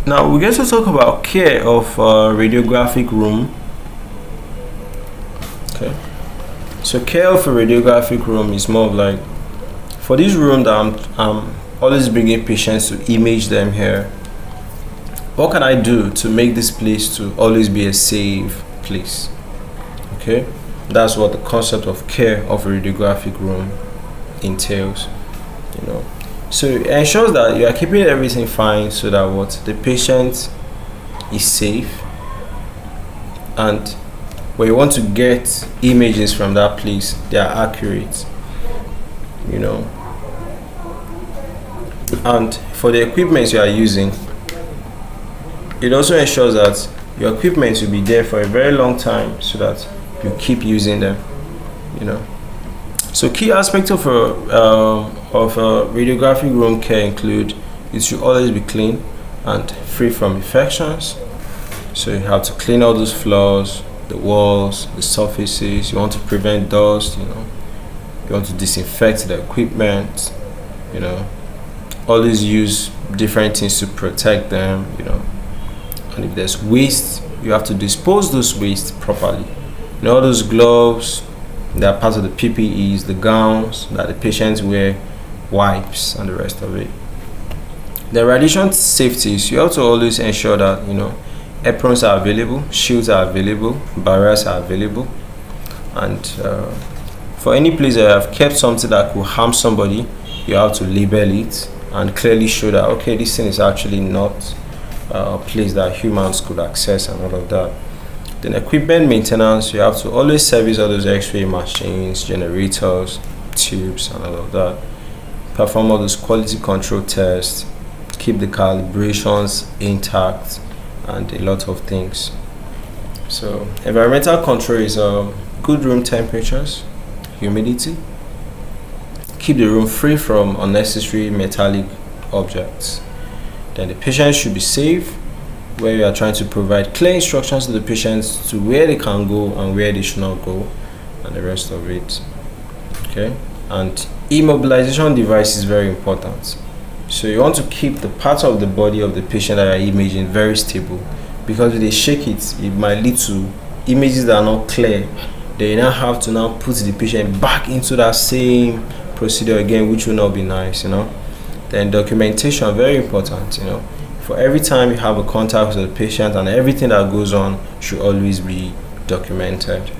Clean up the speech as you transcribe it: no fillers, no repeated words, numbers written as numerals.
Now we're going to talk about care of radiographic room. Okay, so care of a radiographic room is more of like, for this room that I'm always bringing patients to image them here, what can I do to make this place to always be a safe place? Okay, that's what the concept of care of a radiographic room entails, you know. So it ensures that you are keeping everything fine so that what the patient is safe, and when you want to get images from that place, they are accurate, you know. And for the equipment you are using, it also ensures that your equipment will be there for a very long time so that you keep using them, you know. So key aspects of a radiographic room care include it should always be clean and free from infections. So you have to clean all those floors, the walls, the surfaces. You want to prevent dust, you know. You want to disinfect the equipment, you know. Always use different things to protect them, you know. And if there's waste, you have to dispose those waste properly. You know, all those gloves, they are part of the PPEs, the gowns that the patients wear, wipes, and the rest of it. The radiation safeties, you have to always ensure that, you know, aprons are available, shields are available, barriers are available. And for any place that you have kept something that could harm somebody, you have to label it and clearly show that, okay, this thing is actually not a place that humans could access and all of that. Then equipment maintenance, you have to always service all those x-ray machines, generators, tubes, and all of that. Perform all those quality control tests, keep the calibrations intact, and a lot of things. So environmental control is good room temperatures, humidity, keep the room free from unnecessary metallic objects. Then the patient should be safe, where you are trying to provide clear instructions to the patients to where they can go and where they should not go, and the rest of it. Okay, and immobilization device is very important. So you want to keep the part of the body of the patient that you are imaging very stable, because if they shake it, it might lead to images that are not clear. They now have to now put the patient back into that same procedure again, which will not be nice, you know. Then documentation, very important, you know. For every time you have a contact with the patient, and everything that goes on should always be documented.